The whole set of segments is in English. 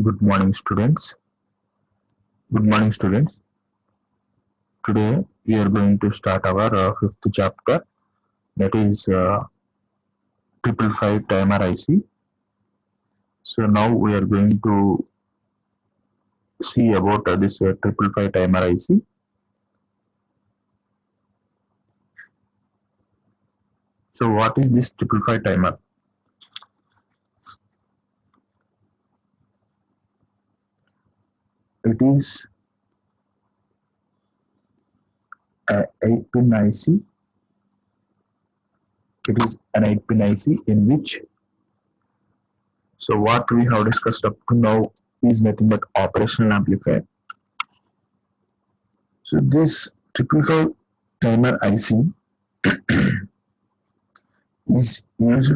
Good morning, students. Good morning, students. Today we are going to start our fifth chapter, that is 555 timer IC. So now we are going to see about this 555 timer IC. So what is this 555 timer? It is a 8-pin IC. It is an 8-pin IC in which, so what we have discussed up to now is nothing but operational amplifier. So this 555 timer IC is used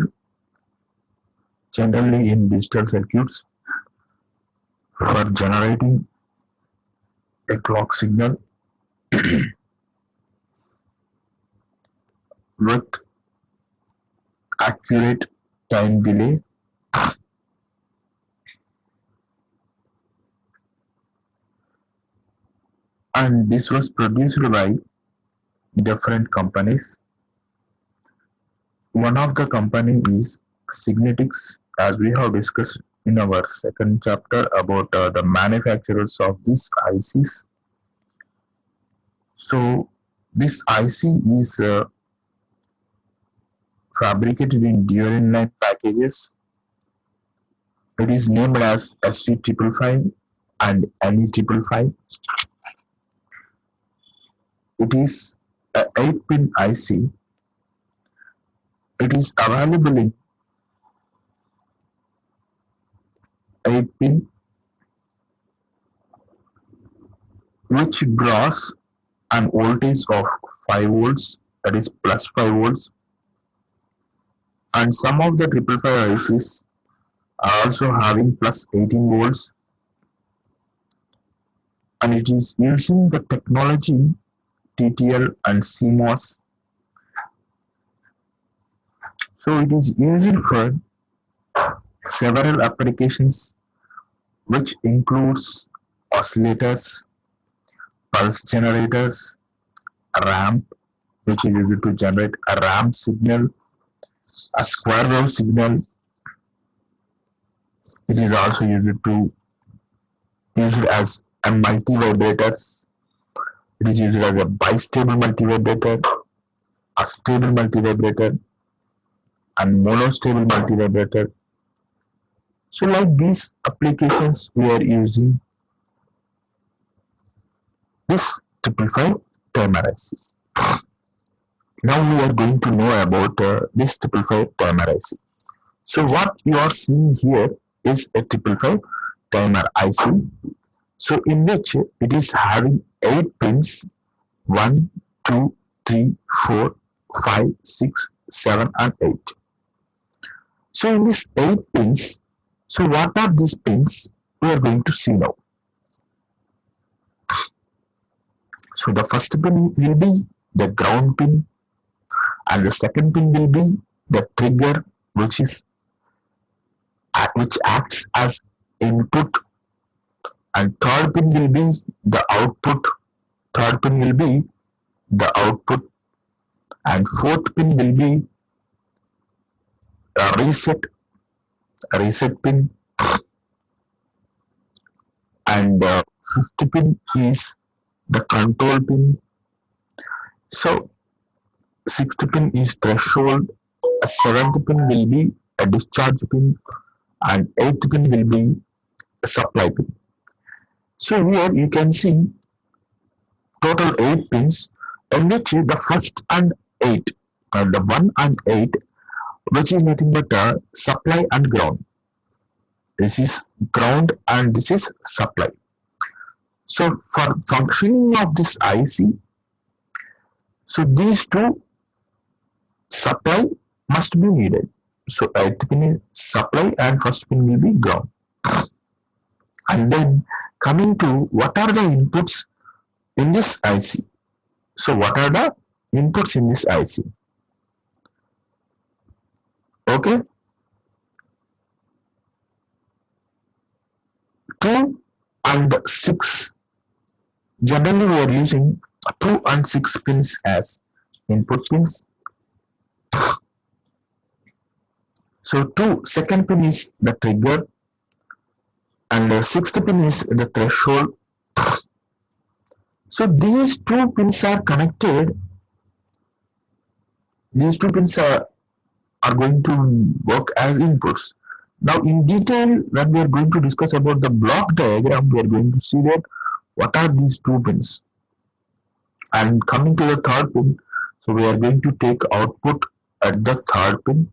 generally in digital circuits for generating a clock signal with accurate time delay and this was produced by different companies. One of the company is Signetics, as we have discussed in our second chapter about the manufacturers of these ICs. So this IC is fabricated in dual inline packages. It is named as ece-31 and ne-555. It is a 8-pin IC. It is available in 8-pin, which draws an voltage of 5 volts, that is plus 5 volts, and some of the 555 ICs are also having plus 18 volts, and it is using the technology TTL and CMOS. So it is used for several applications, which includes oscillators, pulse generators, ramp, which is used to generate a ramp signal, a square wave signal. It is also used as a multi-vibrator. It is used as a bistable multi-vibrator, a stable multi-vibrator, and monostable multi-vibrator. So like these applications, we are using this 555 timer IC. Now we are going to know about this 555 timer IC. So what you are seeing here is a 555 timer IC. So in which it is having 8 pins, 1, 2, 3, 4, 5, 6, 7 and 8. So in these 8 pins, so what are these pins? We are going to see now. So the first pin will be the ground pin, and the second pin will be the trigger, which acts as input, and third pin will be the output. Third pin will be the output, and fourth pin will be a reset pin, and fifth pin is the control pin. So sixth pin is threshold, a seventh pin will be a discharge pin, and eighth pin will be a supply pin. So here you can see total 8 pins, in which the first and 8, the 1 and 8, which is nothing but supply and ground. This is ground and this is supply. So for functioning of this IC, so these two supply must be needed. So 8th pin is supply and first pin will be ground. And then coming to what are the inputs in this IC. So what are the inputs in this IC? Okay. 2 and 6. Generally, we are using 2 and 6 pins as input pins. So, second pin is the trigger, and the sixth pin is the threshold. So, these two pins are connected. These two pins are going to work as inputs. Now, in detail, when we are going to discuss about the block diagram, we are going to see that what are these two pins. And coming to the third pin, so we are going to take output at the third pin.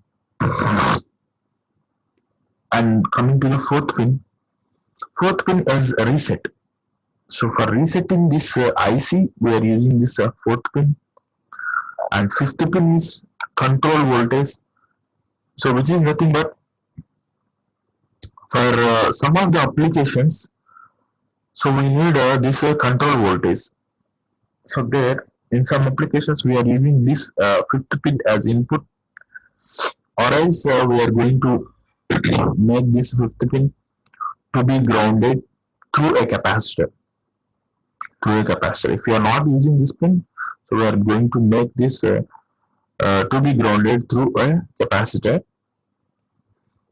And coming to the fourth pin is a reset. So for resetting this IC, we are using this fourth pin. And fifth pin is control voltage. So which is nothing but for some of the applications, so we need this control voltage. So there, in some applications, we are using this fifth pin as input, or else we are going to make this fifth pin to be grounded through a capacitor. If you are not using this pin, so we are going to make this to be grounded through a capacitor,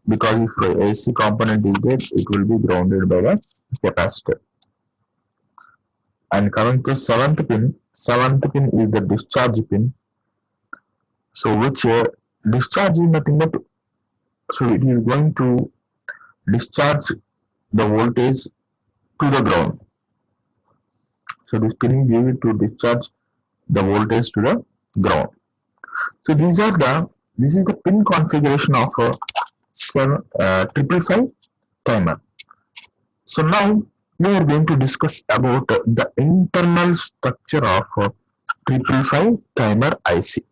because if AC component is there, it will be grounded by the capacitor. And coming to seventh pin is the discharge pin. So which discharge is nothing but, so it is going to discharge the voltage to the ground. So this pin is used to discharge the voltage to the ground. So this is the pin configuration of a 555 timer. So now we are going to discuss about the internal structure of 555 timer IC.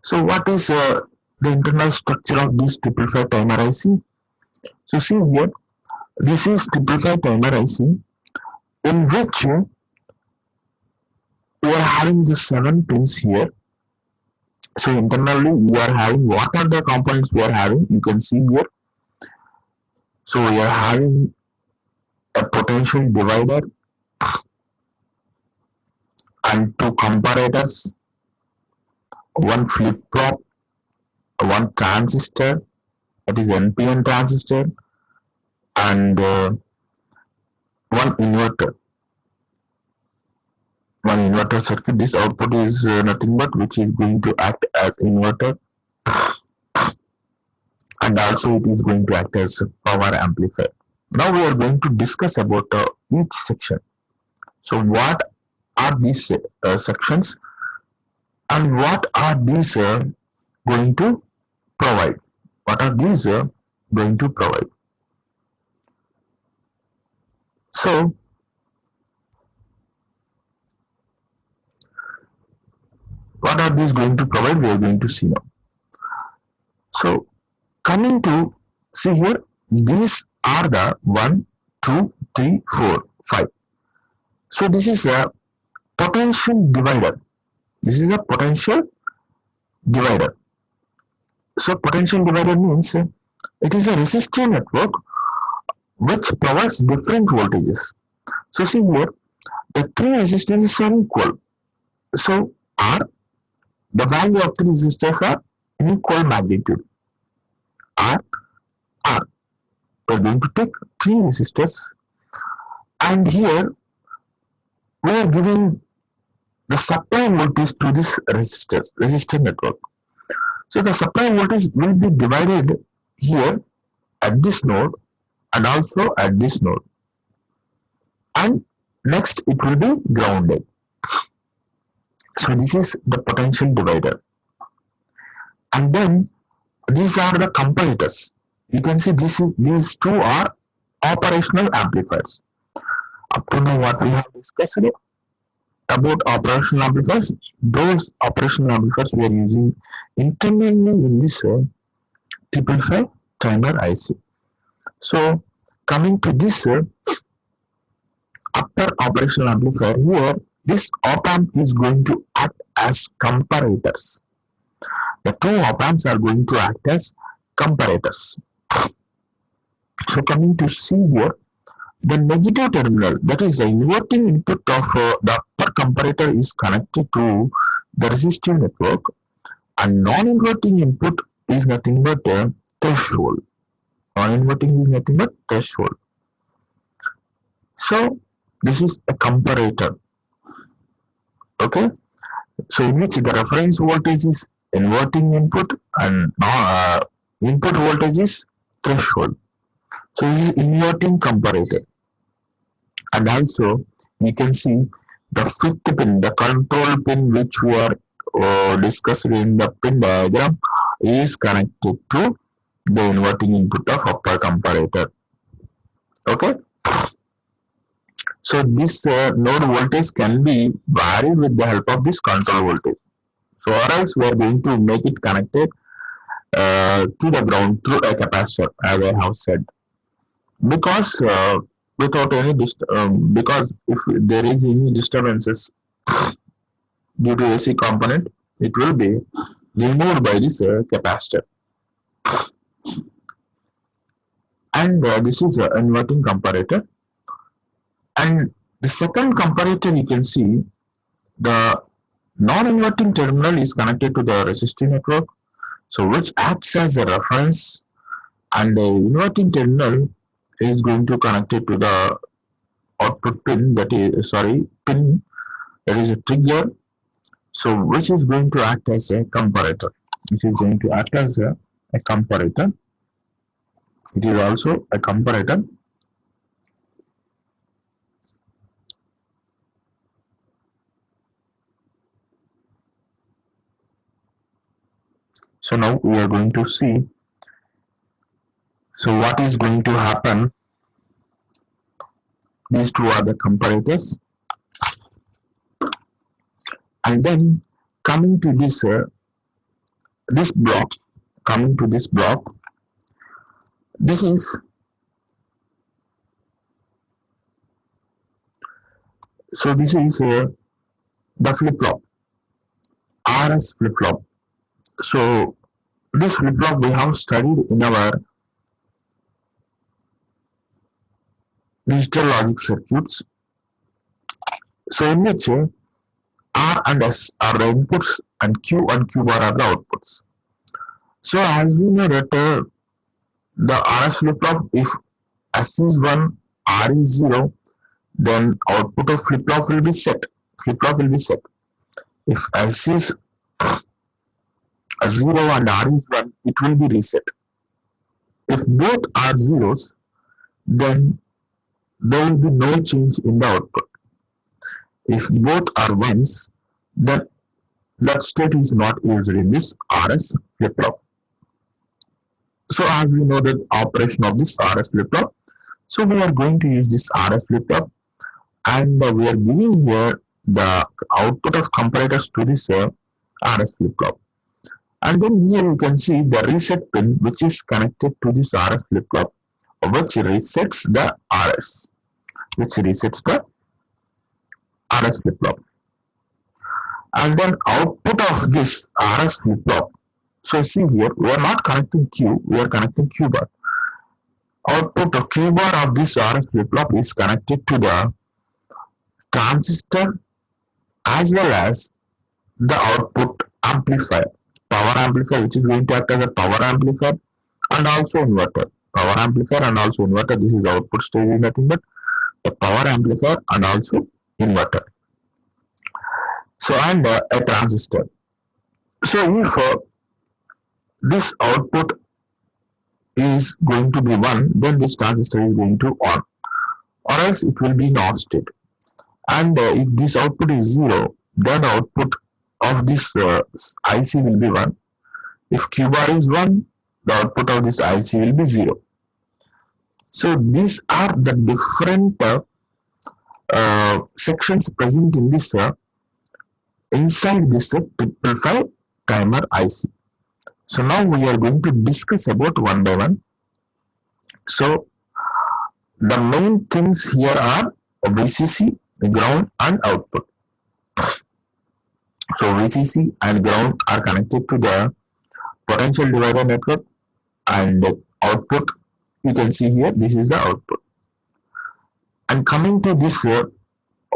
So what is the internal structure of this 555 timer IC? So see here, this is 555 timer IC, in which we are having the 7 pins here. So internally we are having, what are the components we are having? You can see here. So we are having a potential divider and 2 comparators, 1 flip-flop, 1 transistor, that is NPN transistor, and 1 inverter. One inverter circuit. This output is nothing but which is going to act as inverter, and also it is going to act as power amplifier. Now we are going to discuss about each section. So what are these sections, and what are these going to provide? What are these going to provide? So what are these going to provide? We are going to see now. So coming to see here, these are the 1, 2, 3, 4, 5. So this is a potential divider. This is a potential divider. So potential divider means it is a resistor network which provides different voltages. So see here, the 3 resistors are equal. So R, the value of the resistors are in equal magnitude. R. We are going to take 3 resistors, and here we are giving the supply voltage to this resistor network. So the supply voltage will be divided here at this node and also at this node, and next it will be grounded. So this is the potential divider. And then these are the comparators. You can see these two are operational amplifiers. Up to now what we have discussed about operational amplifiers, those operational amplifiers we are using internally in this 555 timer IC. So coming to this upper operational amplifier, here this op-amp is going to act as comparators. The 2 op-amps are going to act as comparators. So coming to see here, the negative terminal, that is the inverting input of the upper comparator, is connected to the resistive network, and non-inverting input is nothing but a threshold. Non-inverting is nothing but threshold. So this is a comparator. Okay. So in which the reference voltage is inverting input and input voltage is threshold. So this is inverting comparator. And also we can see the fifth pin, the control pin, which we are discussed in the pin diagram, is connected to the inverting input of upper comparator. Okay. So this node voltage can be varied with the help of this control voltage. So or else we are going to make it connected to the ground through a capacitor, as I have said. Because without any because if there is any disturbances due to AC component, it will be removed by this capacitor. And this is an inverting comparator. And the second comparator, you can see the non-inverting terminal is connected to the resistive network, so which acts as a reference, and the inverting terminal is going to connect it to the output pin, that is pin, that is a trigger, so which is going to act as a comparator. This is going to act as a comparator. It is also a comparator. So now we are going to see, so what is going to happen. These two are the comparators. And then coming to this block, this is the flip-flop, RS flip-flop. So this flip-flop we have studied in our digital logic circuits. So in which R and S are the inputs and Q and Q bar are the outputs. So as we know that the RS flip-flop, if S is 1, R is 0, then output of flip-flop will be set. If S is 0 and R is 1, it will be reset. If both are zeros, then there will be no change in the output. If both are ones, then that state is not used in this RS flip-flop. So as we know the operation of this RS flip-flop, so we are going to use this RS flip-flop, and we are giving here the output of comparators to this RS flip-flop. And then here you can see the reset pin, which is connected to this RS flip-flop, which resets the RS. Flip-flop. And then output of this RS flip-flop. So see here, we are not connecting Q, we are connecting Q bar. Output of Q bar of this RS flip-flop is connected to the transistor as well as the output amplifier, power amplifier, which is going to act as a power amplifier and also inverter. Power amplifier and also inverter. This is output stage is nothing but the power amplifier and also inverter. So and a transistor. So if this output is going to be 1, then this transistor is going to on, or else it will be in off state. And if this output is 0, then output of this IC will be 1. If Q bar is 1, the output of this IC will be 0. So these are the different sections present in this inside this 555 timer IC. So now we are going to discuss about one by one. So the main things here are VCC, ground and output. So VCC and ground are connected to the potential divider network, and output You can see here this is the output. And coming to this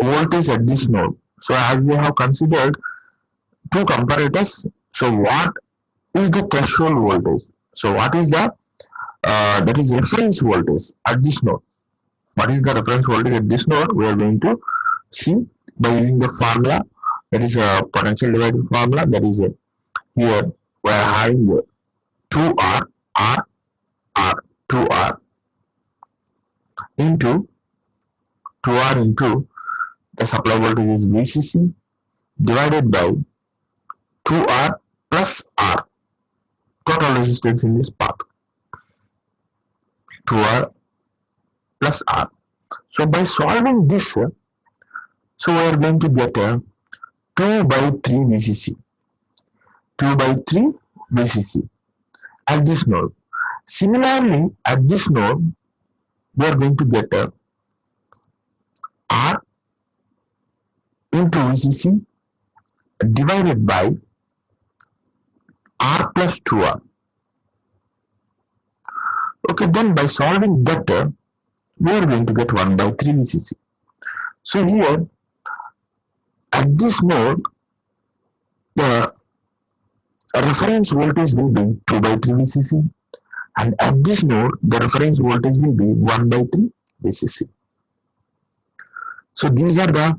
voltage at this node. So as we have considered two comparators, so what is the threshold voltage? So what is the that is reference voltage at this node? What is the reference voltage at this node? We are going to see by using the formula, that is a potential divider formula, that is here we are having 2R R R 2R into 2R into the supply voltage is VCC divided by 2R plus R, total resistance in this path, 2R plus R. So by solving this, so we are going to get a 2 by 3 VCC, 2 by 3 VCC at this node. Similarly, at this node, we are going to get a R into VCC divided by R plus 2R. Okay, then by solving that, we are going to get 1 by 3 VCC. So here, at this node, the reference voltage will be 2 by 3 VCC, and at this node, the reference voltage will be 1 by 3 VCC. So these are the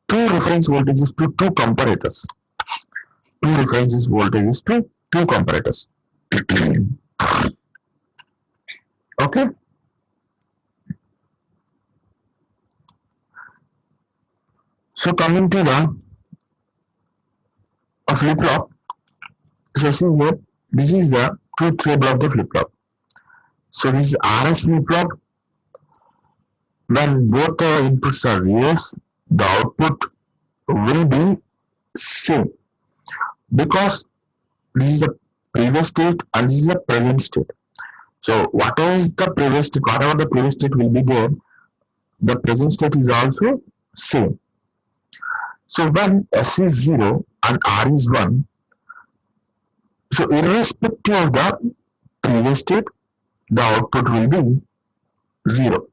two reference voltages to two comparators. Two reference voltages to two comparators. Okay. So coming to the flip-flop. So see here, this is the truth table of the flip-flop. So this is RS flip-flop. When both the inputs are zeros, the output will be same, because this is the previous state and this is the present state. So whatever the previous state will be there, the present state is also same. So when S is 0 and R is 1, so irrespective of the previous state, the output will be 0.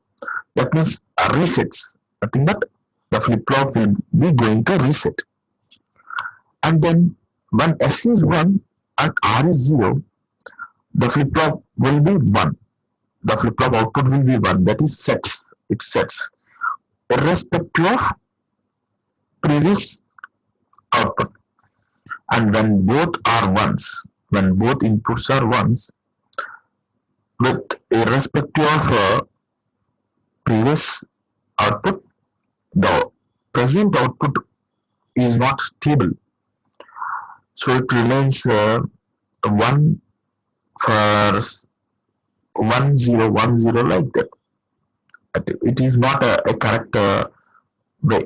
That means resets. Nothing but the flip-flop will be going to reset. And then when S is 1 and R is 0, the flip-flop will be 1. The flip-flop output will be 1. That is sets. It sets irrespective of previous output. And when both are ones, when both inputs are ones, with irrespective of previous output, the present output is not stable. So it remains 1 for 1 0 1 0 like that. It is not a correct way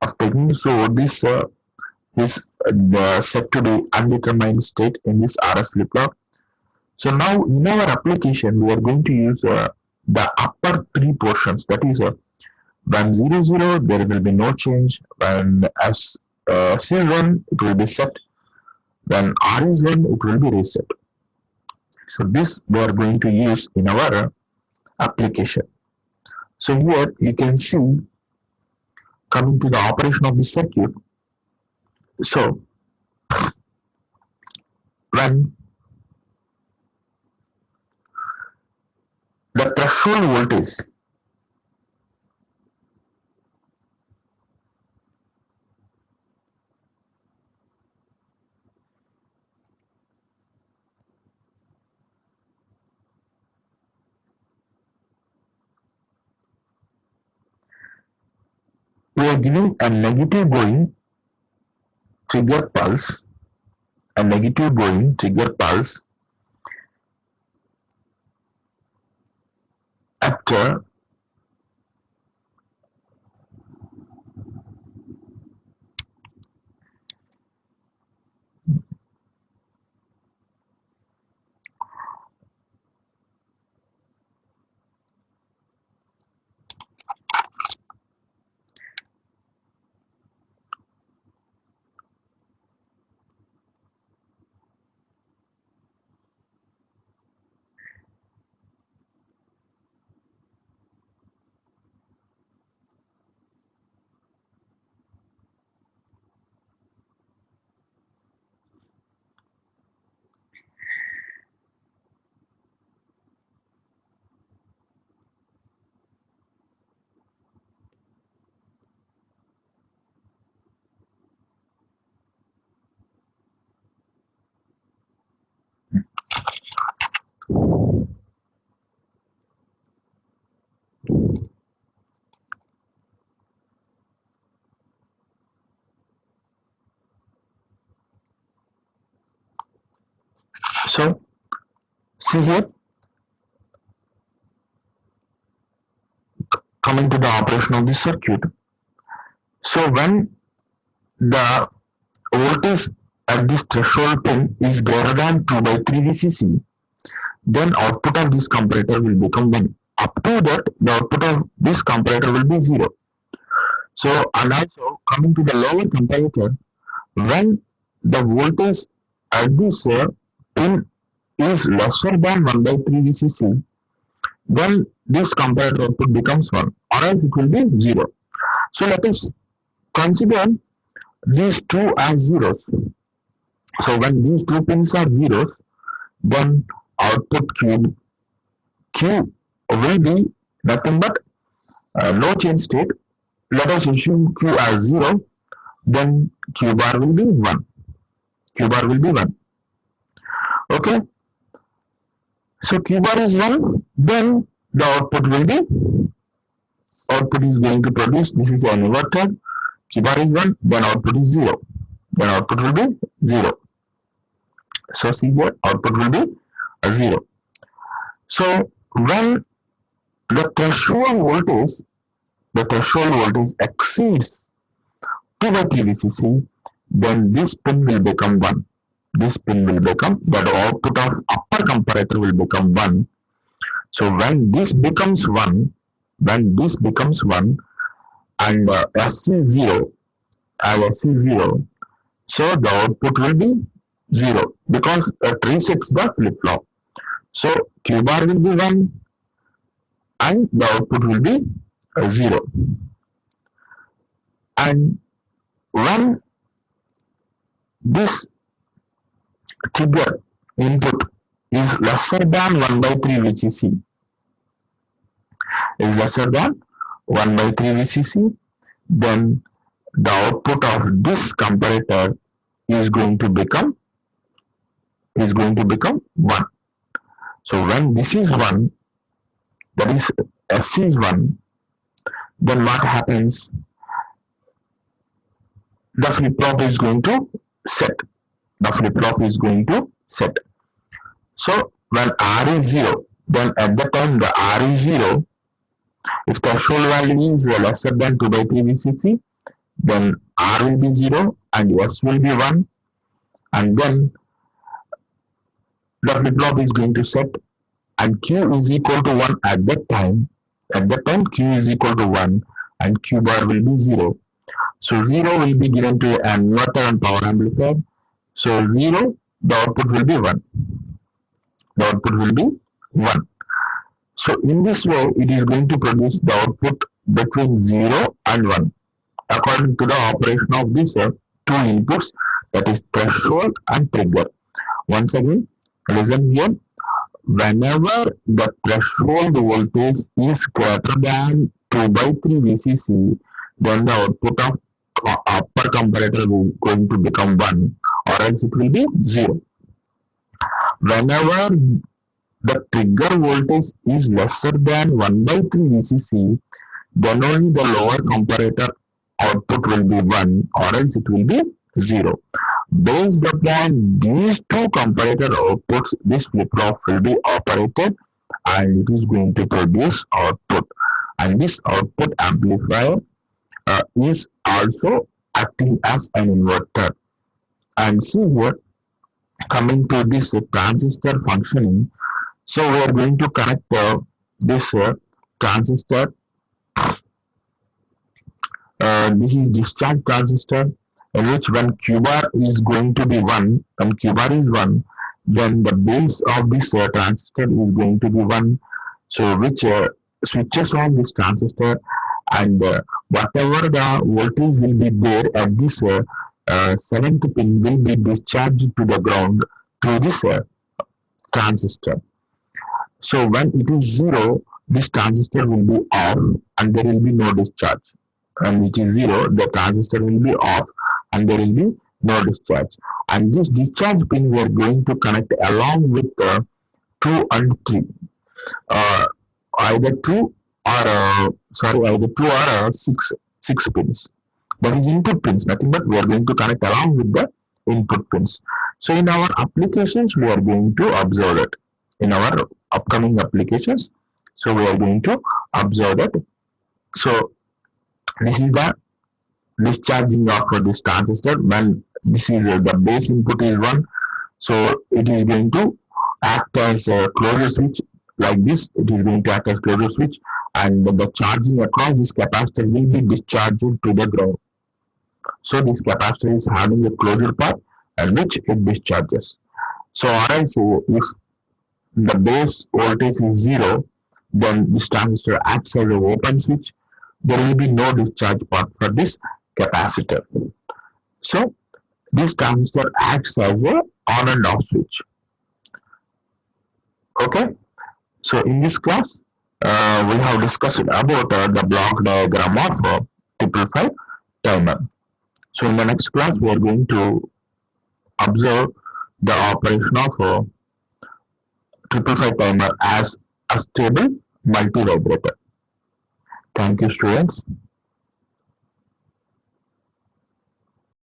of taking. So this is set to be undetermined state in this RS flip-flop. So now in our application, we are going to use the upper three portions. That is when 0 0, there will be no change. When S C1, it will be set. When R is 1, it will be reset. So this we are going to use in our application. So here you can see, coming to the operation of the circuit. So when the threshold voltage we are giving a negative going trigger pulse, at So see here, coming to the operation of the circuit. So when the voltage at this threshold pin is greater than 2 by 3 VCC, then output of this comparator will become 1. Up to that, the output of this comparator will be 0. So, and also coming to the lower comparator, when the voltage at this pin is lesser than 1 by 3 VCC, then this comparator output becomes 1, or else it will be 0. So let us consider these two as zeros. So when these two pins are zeros, then output Q will be nothing but no change state. Let us assume Q as 0, then Q bar will be 1. Q bar will be 1. Okay. So Q bar is 1, then the output will be, output is going to produce, this is an inverter, Q bar is 1, then output is 0. Then output will be 0. So see here, output will be 0. So when the threshold voltage exceeds 2 by 3 VCC, then this pin will become 1. This pin will become, the output of upper comparator will become 1. So when this becomes 1, and SC0, SC0, so the output will be 0 because it resets the flip-flop. So Q bar will be 1 and the output will be 0. And when this trigger input is lesser than 1 by 3 VCC, then the output of this comparator is going to become 1. So when this is 1, that is S is 1, then what happens? The flip-flop is going to set. So when R is 0, then at the time the R is 0, if threshold value is lesser than 2 by 3 VCC, then R will be 0 and S will be 1, and then the flip-flop is going to set, and Q is equal to 1 at that time. At that time Q is equal to 1 and Q bar will be 0. So 0 will be given to an inverter and power amplifier. So 0, the output will be 1. So in this way, it is going to produce the output between 0 and 1 according to the operation of these two inputs, that is threshold and trigger. Once again, listen here. Whenever the threshold voltage is greater than 2 by 3 VCC, then the output of upper comparator will going to become 1, or else it will be 0. Whenever the trigger voltage is lesser than 1 by 3 VCC, then only the lower comparator output will be 1, or else it will be 0. Based upon these two comparator outputs, this flip-flop will be operated and it is going to produce output. And this output amplifier is also acting as an inverter. And see here, coming to this transistor functioning, so we are going to connect this transistor. This is discharge transistor, in which when Q bar is going to be 1, when Q bar is 1, then the base of this transistor is going to be 1. So which switches on this transistor, and whatever the voltage will be there at this 7th pin will be discharged to the ground through this transistor. So when it is 0, this transistor will be off and there will be no discharge. And it is 0, the transistor will be off and there will be no discharge. And this discharge pin we are going to connect along with 2 and 3. Either 2 or 6 pins. That is input pins, nothing but we are going to connect along with the input pins. So in our applications, we are going to observe it. In our upcoming applications, so we are going to observe it. So this is the discharging of this transistor when this is the base input is 1. So it is going to act as a closure switch like this. It is going to act as closure switch, and the charging across this capacitor will be discharged to the ground. So this capacitor is having a closure path and which it discharges. So or else if the base voltage is 0, then this transistor acts as an open switch. There will be no discharge path for this capacitor. So this transistor acts as a on and off switch. Okay. So in this class, we have discussed about the block diagram of 555 timer. So in the next class, we are going to observe the operation of 555 timer as a stable multi-vibrator. Thank you, students.